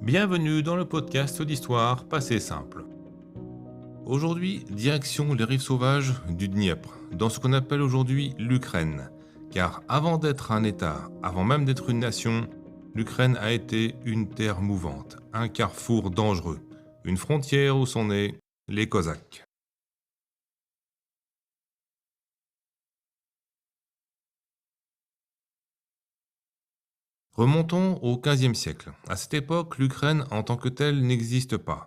Bienvenue dans le podcast d'histoire passé simple. Aujourd'hui, direction les rives sauvages du Dniepr, dans ce qu'on appelle aujourd'hui l'Ukraine. Car avant d'être un État, avant même d'être une nation, l'Ukraine a été une terre mouvante, un carrefour dangereux, une frontière où sont nés les Cosaques. Remontons au XVe siècle. À cette époque, l'Ukraine en tant que telle n'existe pas.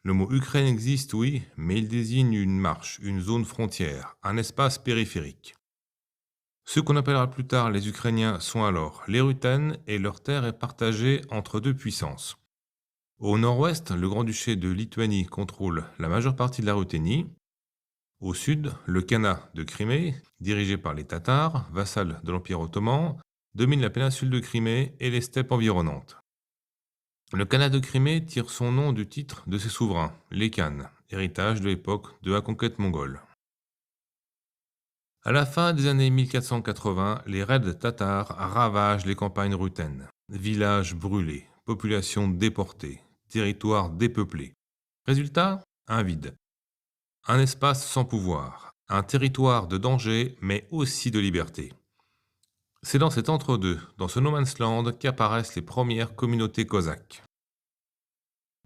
Le mot Ukraine existe, oui, mais il désigne une marche, une zone frontière, un espace périphérique. Ceux qu'on appellera plus tard les Ukrainiens sont alors les Ruthènes et leur terre est partagée entre deux puissances. Au nord-ouest, le Grand-Duché de Lituanie contrôle la majeure partie de la Ruthénie. Au sud, le Khanat de Crimée, dirigé par les Tatars, vassal de l'Empire ottoman, domine la péninsule de Crimée et les steppes environnantes. Le Khanat de Crimée tire son nom du titre de ses souverains, les Khanes, héritage de l'époque de la conquête mongole. À la fin des années 1480, les raids tatars ravagent les campagnes ruthénes. Villages brûlés, population déportée, territoires dépeuplés. Résultat, un vide. Un espace sans pouvoir, un territoire de danger mais aussi de liberté. C'est dans cet entre-deux, dans ce no man's land, qu'apparaissent les premières communautés cosaques.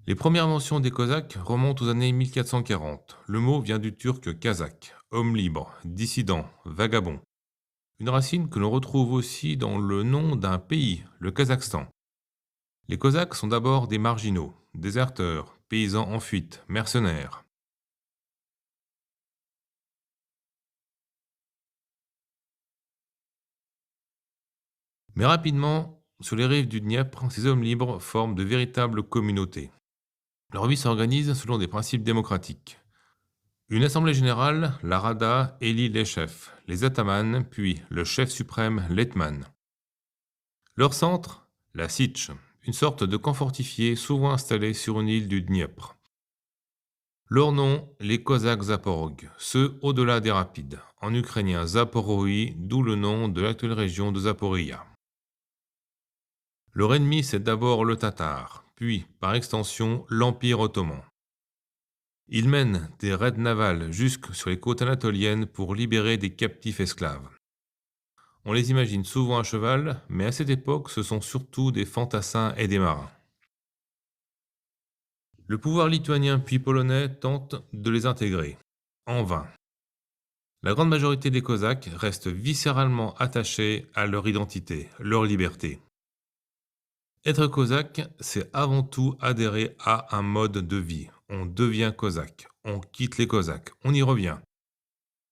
Les premières mentions des Cosaques remontent aux années 1440. Le mot vient du turc kazakh, homme libre, dissident, vagabond. Une racine que l'on retrouve aussi dans le nom d'un pays, le Kazakhstan. Les Cosaques sont d'abord des marginaux, déserteurs, paysans en fuite, mercenaires. Mais rapidement, sur les rives du Dniepr, ces hommes libres forment de véritables communautés. Leur vie s'organise selon des principes démocratiques. Une assemblée générale, la Rada, élit les chefs, les atamans, puis le chef suprême, l'hetman. Leur centre, la Sich, une sorte de camp fortifié souvent installé sur une île du Dniepr. Leur nom, les Cosaques Zaporog, ceux au-delà des rapides, en ukrainien Zaporoi, d'où le nom de l'actuelle région de Zaporia. Leur ennemi, c'est d'abord le Tatar, puis, par extension, l'Empire ottoman. Ils mènent des raids navals jusque sur les côtes anatoliennes pour libérer des captifs esclaves. On les imagine souvent à cheval, mais à cette époque, ce sont surtout des fantassins et des marins. Le pouvoir lituanien puis polonais tente de les intégrer. En vain. La grande majorité des Cosaques restent viscéralement attachés à leur identité, leur liberté. Être Cosaque, c'est avant tout adhérer à un mode de vie. On devient Cosaque, on quitte les Cosaques, on y revient.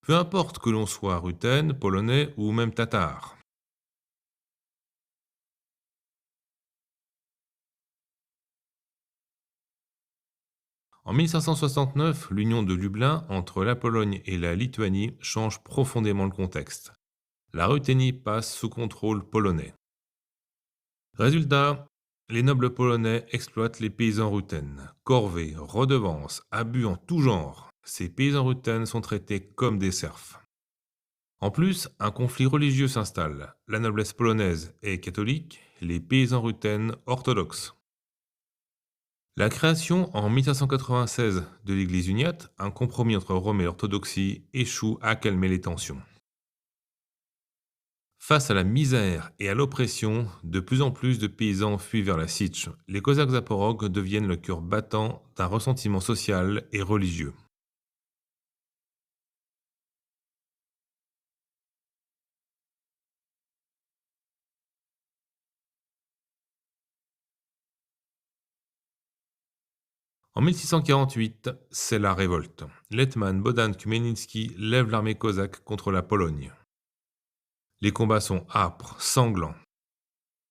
Peu importe que l'on soit ruthène, polonais ou même tatar. En 1569, l'union de Lublin entre la Pologne et la Lituanie change profondément le contexte. La Ruthénie passe sous contrôle polonais. Résultat, les nobles polonais exploitent les paysans ruthènes. Corvées, redevances, abus en tout genre. Ces paysans ruthènes sont traités comme des serfs. En plus, un conflit religieux s'installe. La noblesse polonaise est catholique, les paysans ruthènes orthodoxes. La création en 1596 de l'Église uniate, un compromis entre Rome et l'orthodoxie, échoue à calmer les tensions. Face à la misère et à l'oppression, de plus en plus de paysans fuient vers la Sich. Les Cosaques Zaporog deviennent le cœur battant d'un ressentiment social et religieux. En 1648, c'est la révolte. L'hetman Bohdan Khmelnytsky lève l'armée cosaque contre la Pologne. Les combats sont âpres, sanglants.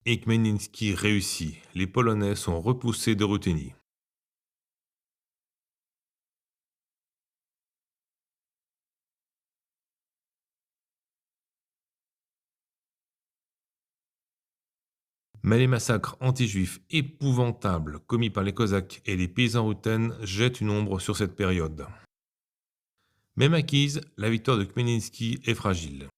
Et Khmelnytsky réussit. Les Polonais sont repoussés de Ruthénie. Mais les massacres anti-juifs épouvantables commis par les Cosaques et les paysans ruthènes jettent une ombre sur cette période. Même acquise, la victoire de Khmelnytsky est fragile.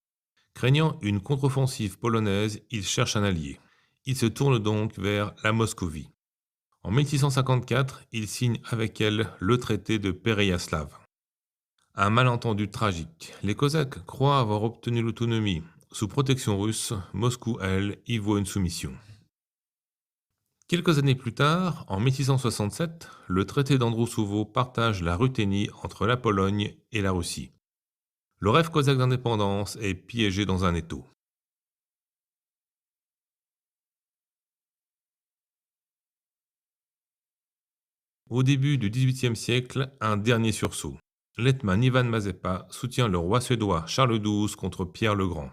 Craignant une contre-offensive polonaise, il cherche un allié. Il se tourne donc vers la Moscovie. En 1654, il signe avec elle le traité de Péréyaslav. Un malentendu tragique. Les Cosaques croient avoir obtenu l'autonomie. Sous protection russe, Moscou, elle, y voit une soumission. Quelques années plus tard, en 1667, le traité d'Androusovo partage la Ruthénie entre la Pologne et la Russie. Le rêve cosaque d'indépendance est piégé dans un étau. Au début du XVIIIe siècle, un dernier sursaut. L'hetman Ivan Mazepa soutient le roi suédois Charles XII contre Pierre le Grand.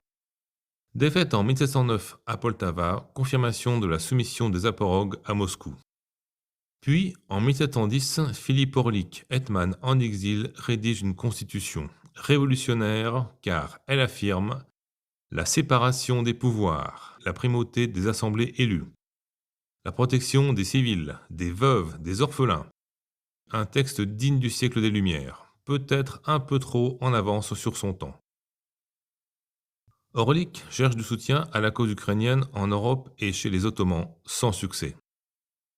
Défaite en 1709 à Poltava, confirmation de la soumission des Zaporogues à Moscou. Puis, en 1710, Philippe Orlik, hetman en exil, rédige une constitution révolutionnaire car elle affirme la séparation des pouvoirs, la primauté des assemblées élues, la protection des civils, des veuves, des orphelins. Un texte digne du siècle des Lumières, peut-être un peu trop en avance sur son temps. Orlik cherche du soutien à la cause ukrainienne en Europe et chez les Ottomans, sans succès.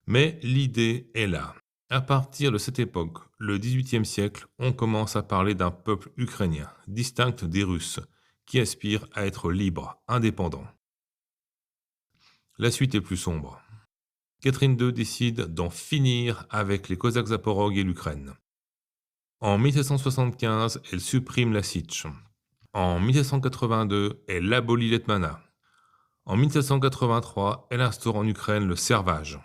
Mais l'idée est là. À partir de cette époque, le XVIIIe siècle, on commence à parler d'un peuple ukrainien, distinct des Russes, qui aspire à être libre, indépendant. La suite est plus sombre. Catherine II décide d'en finir avec les Cosaques Zaporogues et l'Ukraine. En 1775, elle supprime la Sitch. En 1782, elle abolit l'Hetmanat. En 1783, elle instaure en Ukraine le servage.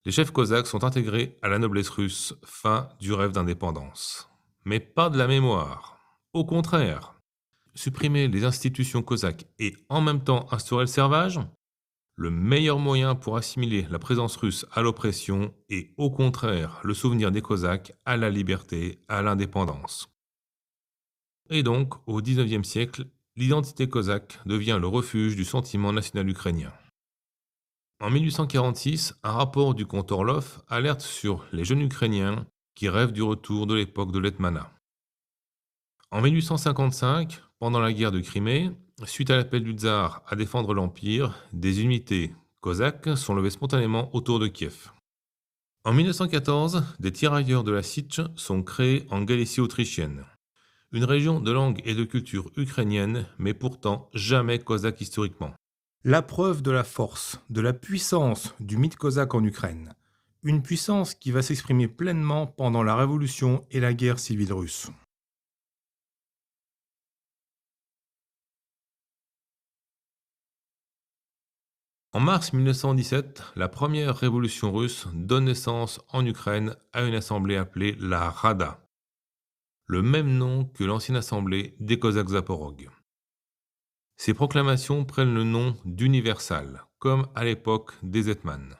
Les chefs cosaques sont intégrés à la noblesse russe, fin du rêve d'indépendance. Mais pas de la mémoire. Au contraire, supprimer les institutions cosaques et en même temps instaurer le servage, le meilleur moyen pour assimiler la présence russe à l'oppression et au contraire le souvenir des Cosaques à la liberté, à l'indépendance. Et donc, au XIXe siècle, l'identité cosaque devient le refuge du sentiment national ukrainien. En 1846, un rapport du comte Orlov alerte sur les jeunes Ukrainiens qui rêvent du retour de l'époque de l'Hetmanat. En 1855, pendant la guerre de Crimée, suite à l'appel du tsar à défendre l'Empire, des unités cosaques sont levées spontanément autour de Kiev. En 1914, des tirailleurs de la Sitch sont créés en Galicie autrichienne, une région de langue et de culture ukrainienne, mais pourtant jamais cosaque historiquement. La preuve de la force, de la puissance du mythe cosaque en Ukraine. Une puissance qui va s'exprimer pleinement pendant la Révolution et la guerre civile russe. En mars 1917, la première révolution russe donne naissance en Ukraine à une assemblée appelée la Rada, le même nom que l'ancienne assemblée des Cosaques Zaporogues. Ces proclamations prennent le nom d'Universal, comme à l'époque des Hetmans.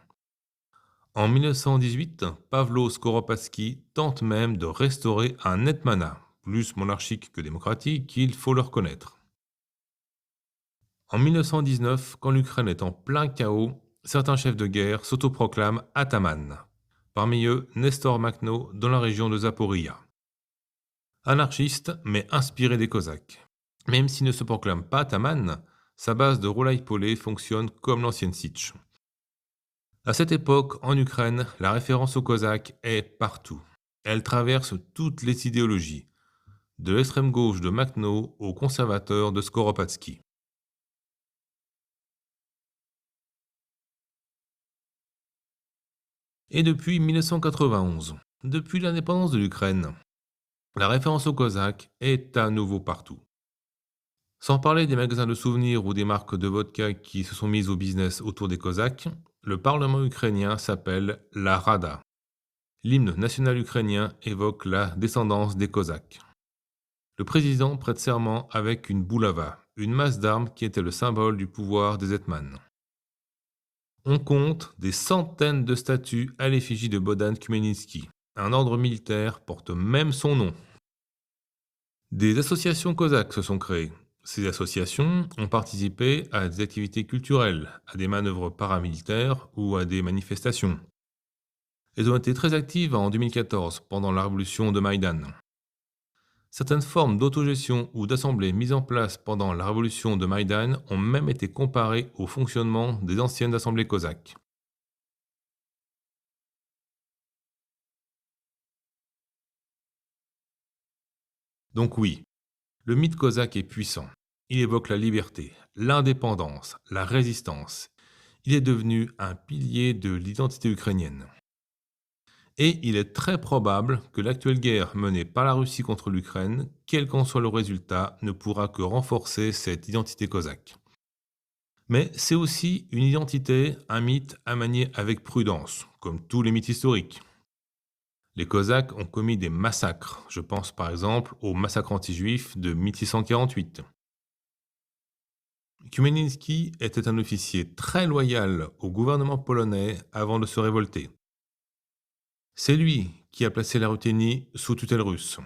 En 1918, Pavlo Skoropadsky tente même de restaurer un Hetmanat, plus monarchique que démocratique, il faut le reconnaître. En 1919, quand l'Ukraine est en plein chaos, certains chefs de guerre s'autoproclament ataman. Parmi eux, Nestor Makhno dans la région de Zaporia. Anarchiste, mais inspiré des Cosaques. Même s'il ne se proclame pas ataman, sa base de Roulaï-Polé fonctionne comme l'ancienne Sitch. À cette époque, en Ukraine, la référence aux Cosaques est partout. Elle traverse toutes les idéologies, de l'extrême gauche de Makhno aux conservateurs de Skoropadsky. Et depuis 1991, depuis l'indépendance de l'Ukraine, la référence aux Cosaques est à nouveau partout. Sans parler des magasins de souvenirs ou des marques de vodka qui se sont mises au business autour des Cosaques, le Parlement ukrainien s'appelle la Rada. L'hymne national ukrainien évoque la descendance des Cosaques. Le président prête serment avec une boulava, une masse d'armes qui était le symbole du pouvoir des hetmans. On compte des centaines de statues à l'effigie de Bohdan Khmelnytsky. Un ordre militaire porte même son nom. Des associations cosaques se sont créées. Ces associations ont participé à des activités culturelles, à des manœuvres paramilitaires ou à des manifestations. Elles ont été très actives en 2014, pendant la révolution de Maïdan. Certaines formes d'autogestion ou d'assemblées mises en place pendant la révolution de Maïdan ont même été comparées au fonctionnement des anciennes assemblées cosaques. Donc oui, le mythe cosaque est puissant. Il évoque la liberté, l'indépendance, la résistance. Il est devenu un pilier de l'identité ukrainienne. Et il est très probable que l'actuelle guerre menée par la Russie contre l'Ukraine, quel qu'en soit le résultat, ne pourra que renforcer cette identité cosaque. Mais c'est aussi une identité, un mythe à manier avec prudence, comme tous les mythes historiques. Les Cosaques ont commis des massacres, je pense par exemple au massacre anti-juif de 1648. Khmelnytsky était un officier très loyal au gouvernement polonais avant de se révolter. C'est lui qui a placé la Ruthénie sous tutelle russe.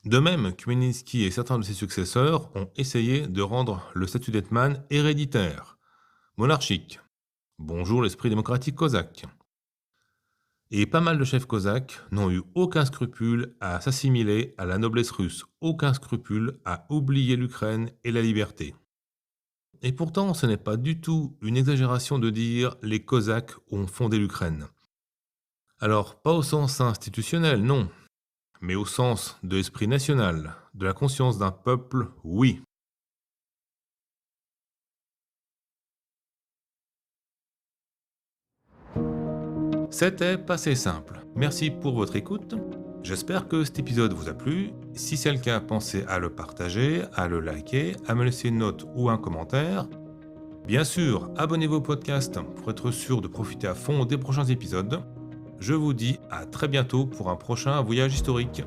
De même, Khmelnytsky et certains de ses successeurs ont essayé de rendre le statut d'Hetman héréditaire, monarchique. Bonjour l'esprit démocratique cosaque. Et pas mal de chefs cosaques n'ont eu aucun scrupule à s'assimiler à la noblesse russe, aucun scrupule à oublier l'Ukraine et la liberté. Et pourtant, ce n'est pas du tout une exagération de dire les Cosaques ont fondé l'Ukraine. Alors, pas au sens institutionnel, non, mais au sens de l'esprit national, de la conscience d'un peuple, oui. C'était Passé simple. Merci pour votre écoute. J'espère que cet épisode vous a plu. Si c'est le cas, pensez à le partager, à le liker, à me laisser une note ou un commentaire. Bien sûr, abonnez-vous au podcast pour être sûr de profiter à fond des prochains épisodes. Je vous dis à très bientôt pour un prochain voyage historique.